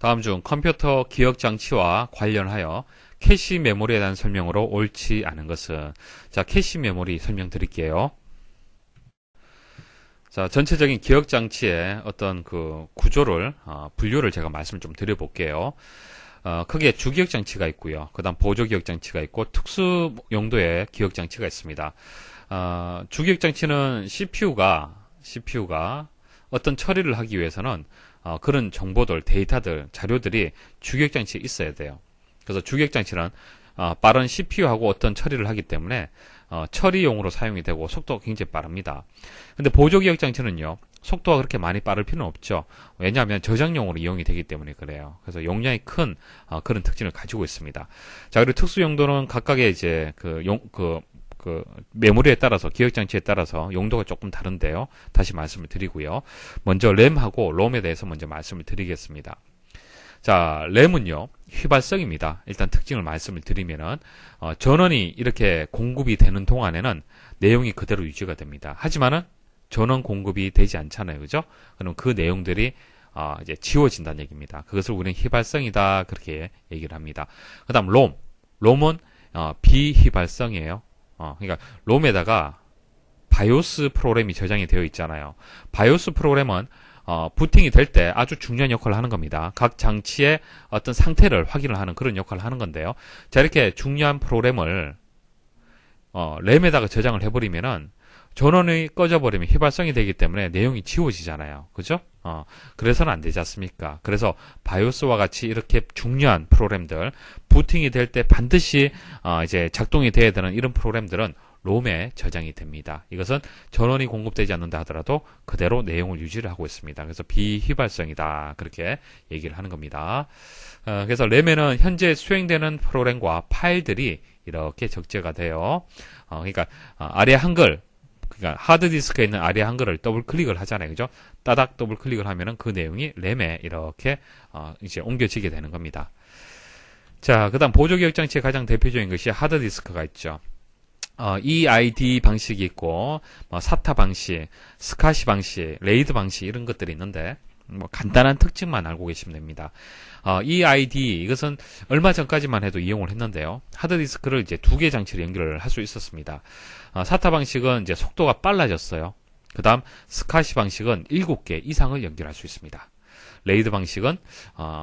다음 중 컴퓨터 기억 장치와 관련하여 캐시 메모리에 대한 설명으로 옳지 않은 것은. 자, 캐시 메모리 설명드릴게요. 자, 전체적인 기억 장치의 어떤 그 구조를 분류를 제가 말씀을 좀 드려볼게요. 크게 주기억 장치가 있고요. 그다음 보조 기억 장치가 있고 특수 용도의 기억 장치가 있습니다. 주기억 장치는 CPU가 어떤 처리를 하기 위해서는 그런 정보들, 데이터들, 자료들이 주기억 장치에 있어야 돼요. 그래서 주기억 장치는 빠른 CPU하고 어떤 처리를 하기 때문에 처리용으로 사용이 되고 속도가 굉장히 빠릅니다. 근데 보조 기억 장치는요, 속도가 그렇게 많이 빠를 필요는 없죠. 왜냐하면 저장용으로 이용이 되기 때문에 그래요. 그래서 용량이 큰 그런 특징을 가지고 있습니다. 자, 그리고 특수 용도는 각각의 이제 메모리에 따라서, 기억 장치에 따라서 용도가 조금 다른데요. 다시 말씀을 드리고요. 먼저 램하고 롬에 대해서 먼저 말씀을 드리겠습니다. 자, 램은요, 휘발성입니다. 일단 특징을 말씀을 드리면은, 전원이 이렇게 공급이 되는 동안에는 내용이 그대로 유지가 됩니다. 하지만은, 전원 공급이 되지 않잖아요. 그죠? 그럼 그 내용들이, 이제 지워진다는 얘기입니다. 그것을 우리는 휘발성이다. 그렇게 얘기를 합니다. 그 다음, 롬은, 비휘발성이에요. 그러니까, 롬에다가, 바이오스 프로그램이 저장이 되어 있잖아요. 바이오스 프로그램은, 부팅이 될 때 아주 중요한 역할을 하는 겁니다. 각 장치의 어떤 상태를 확인을 하는 그런 역할을 하는 건데요. 자, 이렇게 중요한 프로그램을 램에다가 저장을 해버리면은 전원이 꺼져버리면 휘발성이 되기 때문에 내용이 지워지잖아요. 그죠? 그래서는 안 되지 않습니까? 그래서 바이오스와 같이 이렇게 중요한 프로그램들, 부팅이 될 때 반드시 이제 작동이 돼야 되는 이런 프로그램들은 롬에 저장이 됩니다. 이것은 전원이 공급되지 않는다 하더라도 그대로 내용을 유지를 하고 있습니다. 그래서 비휘발성이다. 그렇게 얘기를 하는 겁니다. 그래서 램에는 현재 수행되는 프로그램과 파일들이 이렇게 적재가 돼요. 그러니까 아래 한글, 그러니까 하드디스크에 있는 아래 한글을 더블 클릭을 하잖아요. 그죠? 따닥 더블 클릭을 하면은 그 내용이 램에 이렇게 이제 옮겨지게 되는 겁니다. 자, 그다음 보조 기억 장치의 가장 대표적인 것이 하드디스크가 있죠. EID 방식이 있고, 사타 방식, 스카시 방식, 레이드 방식 이런 것들이 있는데, 간단한 특징만 알고 계시면 됩니다. EID 이것은 얼마 전까지만 해도 이용을 했는데요. 하드디스크를 이제 2개 장치로 연결을 할 수 있었습니다. 사타 방식은 이제 속도가 빨라졌어요. 그 다음 스카시 방식은 7개 이상을 연결할 수 있습니다. 레이드 방식은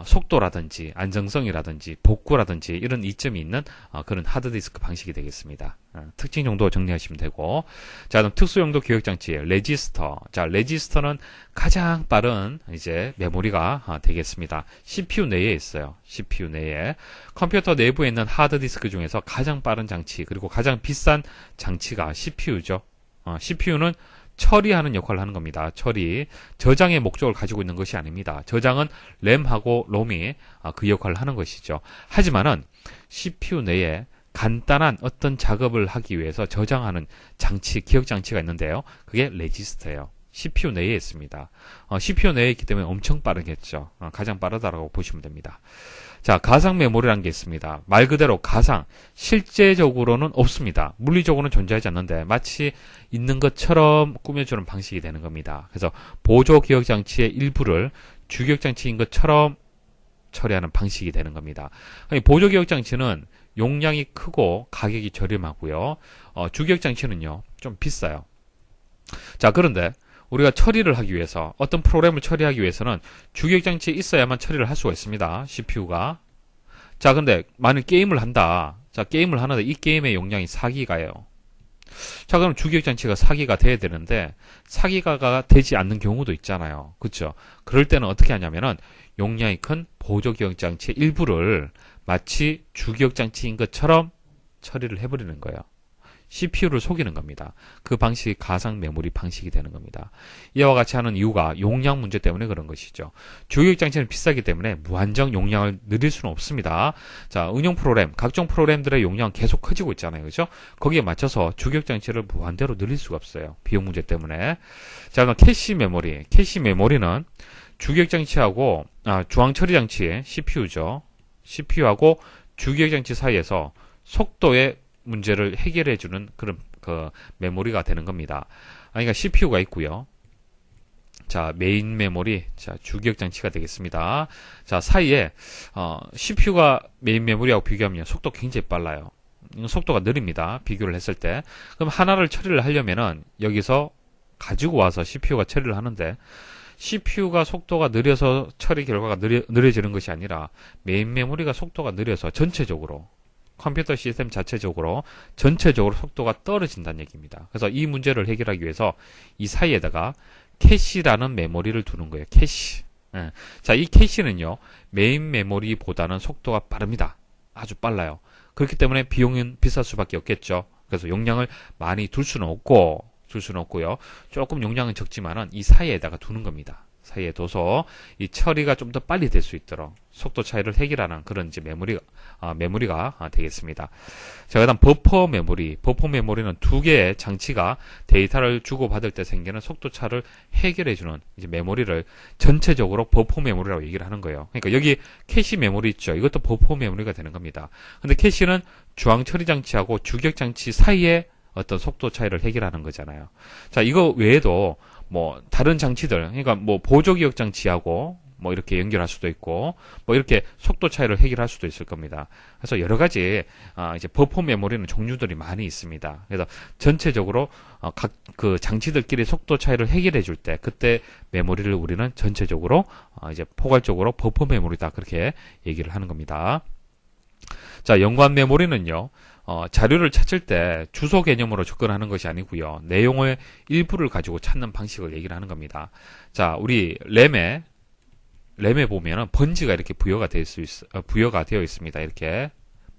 속도라든지 안정성이라든지 복구라든지 이런 이점이 있는 그런 하드디스크 방식이 되겠습니다. 특징 정도 정리하시면 되고, 자, 그럼 특수용도 기억장치 레지스터. 자, 레지스터는 가장 빠른 이제 메모리가 되겠습니다. CPU 내에 있어요. CPU 내에 컴퓨터 내부에 있는 하드디스크 중에서 가장 빠른 장치 그리고 가장 비싼 장치가 CPU죠. CPU는 처리하는 역할을 하는 겁니다. 처리. 저장의 목적을 가지고 있는 것이 아닙니다. 저장은 램하고 롬이 그 역할을 하는 것이죠. 하지만은 CPU 내에 간단한 어떤 작업을 하기 위해서 저장하는 장치, 기억 장치가 있는데요. 그게 레지스터예요. CPU 내에 있습니다. CPU 내에 있기 때문에 엄청 빠르겠죠. 가장 빠르다라고 보시면 됩니다. 자, 가상 메모리라는 게 있습니다. 말 그대로 가상, 실제적으로는 없습니다. 물리적으로는 존재하지 않는데 마치 있는 것처럼 꾸며주는 방식이 되는 겁니다. 그래서 보조 기억 장치의 일부를 주기억 장치인 것처럼 처리하는 방식이 되는 겁니다. 보조 기억 장치는 용량이 크고 가격이 저렴하고요. 주기억 장치는요, 좀 비싸요. 자, 그런데 우리가 처리를 하기 위해서 어떤 프로그램을 처리하기 위해서는 주기억 장치에 있어야만 처리를 할 수가 있습니다. CPU가. 자, 근데 만약 게임을 한다. 자, 게임을 하는데 이 게임의 용량이 4기가예요. 자, 그럼 주기억 장치가 4기가 돼야 되는데 4기가가 되지 않는 경우도 있잖아요. 그렇죠? 그럴 때는 어떻게 하냐면은 용량이 큰 보조 기억 장치의 일부를 마치 주기억 장치인 것처럼 처리를 해버리는 거예요. CPU를 속이는 겁니다. 그 방식이 가상 메모리 방식이 되는 겁니다. 이와 같이 하는 이유가 용량 문제 때문에 그런 것이죠. 주기억 장치는 비싸기 때문에 무한정 용량을 늘릴 수는 없습니다. 자, 응용 프로그램, 각종 프로그램들의 용량은 계속 커지고 있잖아요. 그죠? 거기에 맞춰서 주기억 장치를 무한대로 늘릴 수가 없어요. 비용 문제 때문에. 자, 그럼 캐시 메모리. 캐시 메모리는 주기억 장치하고, 중앙 처리 장치의 CPU죠. CPU하고 주기억 장치 사이에서 속도의 문제를 해결해주는 그런 메모리가 되는 겁니다. 그러니까 CPU가 있고요. 자, 메인 메모리, 자, 주기억 장치가 되겠습니다. 자, 사이에, CPU가 메인 메모리하고 비교하면 속도 굉장히 빨라요. 속도가 느립니다. 비교를 했을 때. 그럼 하나를 처리를 하려면은 여기서 가지고 와서 CPU가 처리를 하는데, CPU가 속도가 느려서 처리 결과가 느려지는 것이 아니라 메인 메모리가 속도가 느려서 전체적으로 컴퓨터 시스템 전체적으로 속도가 떨어진다는 얘기입니다. 그래서 이 문제를 해결하기 위해서 이 사이에다가 캐시라는 메모리를 두는 거예요. 캐시. 예. 자, 이 캐시는요, 메인 메모리보다는 속도가 빠릅니다. 아주 빨라요. 그렇기 때문에 비용은 비쌀 수밖에 없겠죠. 그래서 용량을 많이 둘 수는 없고요. 조금 용량은 적지만은 이 사이에다가 두는 겁니다. 사이에 둬서 이 처리가 좀 더 빨리 될 수 있도록 속도 차이를 해결하는 그런 이제 메모리가 되겠습니다. 자, 그다음 버퍼 메모리는 두 개의 장치가 데이터를 주고받을 때 생기는 속도 차를 해결해주는 이제 메모리를 전체적으로 버퍼 메모리라고 얘기를 하는 거예요. 그러니까 여기 캐시 메모리 있죠. 이것도 버퍼 메모리가 되는 겁니다. 근데 캐시는 주황 처리 장치하고 주기억 장치 사이에 어떤 속도 차이를 해결하는 거잖아요. 자, 이거 외에도 뭐 다른 장치들, 그러니까 뭐 보조 기억 장치하고 뭐 이렇게 연결할 수도 있고 뭐 이렇게 속도 차이를 해결할 수도 있을 겁니다. 그래서 여러 가지 이제 버퍼 메모리는 종류들이 많이 있습니다. 그래서 전체적으로 각 그 장치들끼리 속도 차이를 해결해 줄 때 그때 메모리를 우리는 전체적으로 이제 포괄적으로 버퍼 메모리다 그렇게 얘기를 하는 겁니다. 자, 연관 메모리는요. 자료를 찾을 때 주소 개념으로 접근하는 것이 아니고요. 내용의 일부를 가지고 찾는 방식을 얘기를 하는 겁니다. 자, 우리 램에 보면은 번지가 이렇게 부여가 되어 있습니다. 이렇게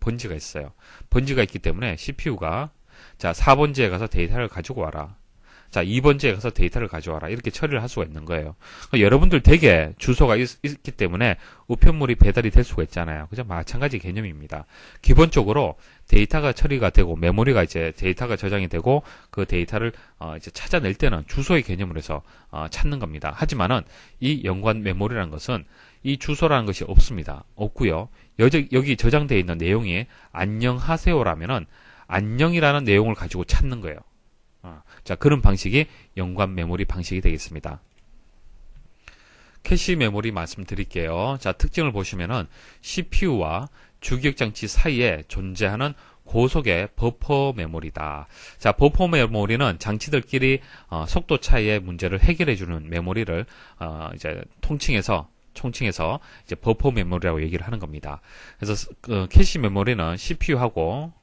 번지가 있어요. 번지가 있기 때문에 CPU가 자, 4번지에 가서 데이터를 가지고 와라. 자, 2번지에 가서 데이터를 가져와라. 이렇게 처리를 할 수가 있는 거예요. 여러분들 댁에 주소가 있기 때문에 우편물이 배달이 될 수가 있잖아요. 그죠? 마찬가지 개념입니다. 기본적으로 데이터가 처리가 되고 메모리가 이제 데이터가 저장이 되고 그 데이터를 이제 찾아낼 때는 주소의 개념으로 해서 찾는 겁니다. 하지만은 이 연관 메모리라는 것은 이 주소라는 것이 없습니다. 없고요. 여기 저장되어 있는 내용이 안녕하세요라면은 안녕이라는 내용을 가지고 찾는 거예요. 자, 그런 방식이 연관 메모리 방식이 되겠습니다. 캐시 메모리 말씀드릴게요. 자, 특징을 보시면은 CPU와 주기억 장치 사이에 존재하는 고속의 버퍼 메모리다. 자, 버퍼 메모리는 장치들끼리 속도 차이의 문제를 해결해주는 메모리를 이제 총칭해서 이제 버퍼 메모리라고 얘기를 하는 겁니다. 그래서 캐시 메모리는 CPU하고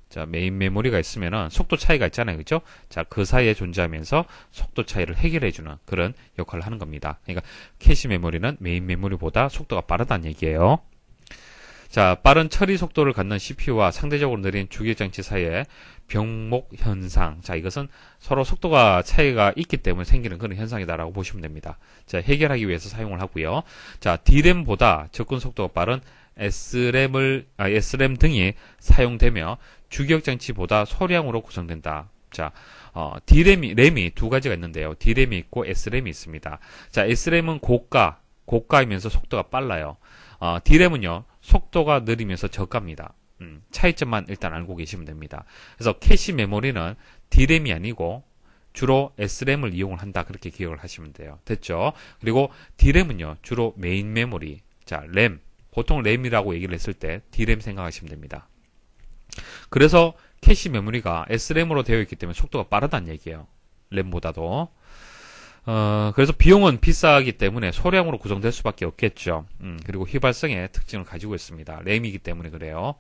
자, 메인 메모리가 있으면은 속도 차이가 있잖아요. 그죠? 자, 그 사이에 존재하면서 속도 차이를 해결해주는 그런 역할을 하는 겁니다. 그러니까 캐시 메모리는 메인 메모리보다 속도가 빠르다는 얘기예요. 자, 빠른 처리 속도를 갖는 CPU와 상대적으로 느린 주기억 장치 사이의 병목 현상. 자, 이것은 서로 속도가 차이가 있기 때문에 생기는 그런 현상이다라고 보시면 됩니다. 자, 해결하기 위해서 사용을 하고요. 자, D램보다 접근 속도가 빠른 SRAM 등이 사용되며 주기억 장치보다 소량으로 구성된다. 자, 램이 두 가지가 있는데요. D램이 있고 SRAM이 있습니다. 자, SRAM은 고가이면서 속도가 빨라요. D램은요, 속도가 느리면서 저가입니다. 차이점만 일단 알고 계시면 됩니다. 그래서 캐시 메모리는 D램이 아니고 주로 SRAM을 이용을 한다. 그렇게 기억을 하시면 돼요. 됐죠? 그리고 D램은요, 주로 메인 메모리, 자, 램, 보통 램이라고 얘기를 했을 때 D램 생각하시면 됩니다. 그래서 캐시 메모리가 SRAM으로 되어 있기 때문에 속도가 빠르다는 얘기예요. 램보다도. 그래서 비용은 비싸기 때문에 소량으로 구성될 수밖에 없겠죠. 그리고 휘발성의 특징을 가지고 있습니다. 램이기 때문에 그래요.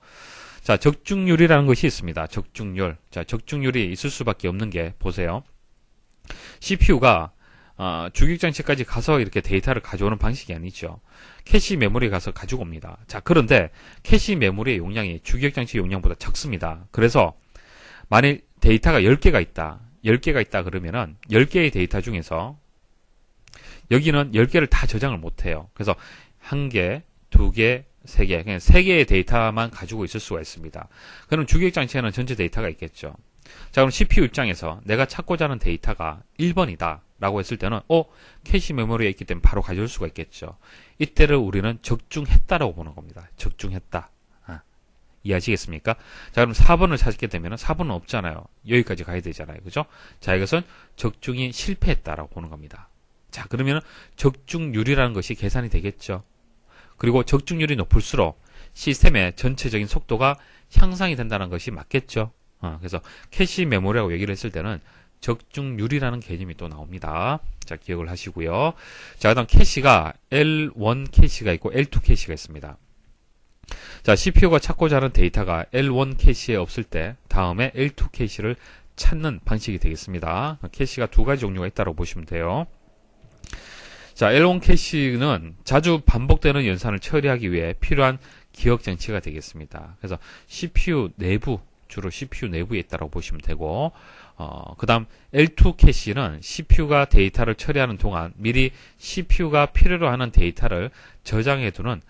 자, 적중률이라는 것이 있습니다. 적중률. 자, 적중률이 있을 수밖에 없는 게 보세요. CPU가 주기억 장치까지 가서 이렇게 데이터를 가져오는 방식이 아니죠. 캐시 메모리에 가서 가지고 옵니다. 자, 그런데 캐시 메모리의 용량이 주기억 장치 용량보다 적습니다. 그래서 만일 데이터가 10개가 있다 그러면은 10개의 데이터 중에서 여기는 10개를 다 저장을 못해요. 그래서 1개, 2개, 3개, 그냥 3개의 데이터만 가지고 있을 수가 있습니다. 그럼 주기억 장치에는 전체 데이터가 있겠죠. 자, 그럼 CPU 입장에서 내가 찾고자 하는 데이터가 1번이다 라고 했을 때는 캐시 메모리에 있기 때문에 바로 가져올 수가 있겠죠. 이때를 우리는 적중했다라고 보는 겁니다. 적중했다. 이해하시겠습니까? 자, 그럼 4번을 찾게 되면 4번은 없잖아요. 여기까지 가야 되잖아요. 그죠? 자, 이것은 적중이 실패했다라고 보는 겁니다. 자, 그러면 적중률이라는 것이 계산이 되겠죠. 그리고 적중률이 높을수록 시스템의 전체적인 속도가 향상이 된다는 것이 맞겠죠. 그래서 캐시 메모리라고 얘기를 했을 때는 적중률이라는 개념이 또 나옵니다. 자, 기억을 하시고요. 자, 그다음 캐시가 L1 캐시가 있고 L2 캐시가 있습니다. 자, CPU가 찾고자 하는 데이터가 L1 캐시에 없을 때 다음에 L2 캐시를 찾는 방식이 되겠습니다. 캐시가 두 가지 종류가 있다고 보시면 돼요. 자, L1 캐시는 자주 반복되는 연산을 처리하기 위해 필요한 기억 장치가 되겠습니다. 그래서 CPU 내부, 주로 CPU 내부에 있다고 보시면 되고, 그 다음 L2 캐시는 CPU가 데이터를 처리하는 동안 미리 CPU가 필요로 하는 데이터를 저장해두는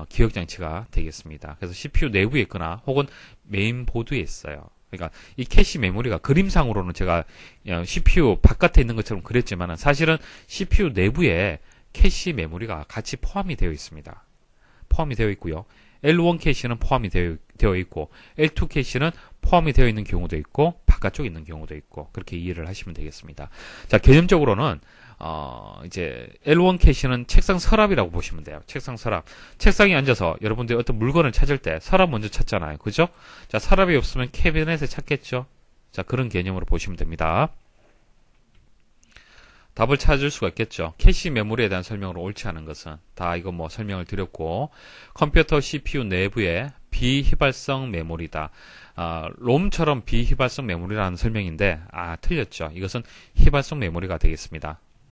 기억 장치가 되겠습니다. 그래서 CPU 내부에 있거나 혹은 메인보드에 있어요. 그러니까 이 캐시 메모리가 그림상으로는 제가 CPU 바깥에 있는 것처럼 그렸지만 사실은 CPU 내부에 캐시 메모리가 같이 포함이 되어 있습니다. 포함이 되어 있고요. L1 캐시는 포함이 되어 있고 L2 캐시는 포함이 되어 있는 경우도 있고 바깥쪽에 있는 경우도 있고 그렇게 이해를 하시면 되겠습니다. 자, 개념적으로는 이제 L1 캐시는 책상 서랍이라고 보시면 돼요. 책상 서랍. 책상에 앉아서 여러분들이 어떤 물건을 찾을 때 서랍 먼저 찾잖아요. 그죠? 자, 서랍이 없으면 캐비넷에 찾겠죠? 자, 그런 개념으로 보시면 됩니다. 답을 찾을 수가 있겠죠. 캐시 메모리에 대한 설명으로 옳지 않은 것은 다 이거 뭐 설명을 드렸고 컴퓨터 CPU 내부에 비휘발성 메모리다. 롬처럼 비휘발성 메모리라는 설명인데 틀렸죠. 이것은 휘발성 메모리가 되겠습니다.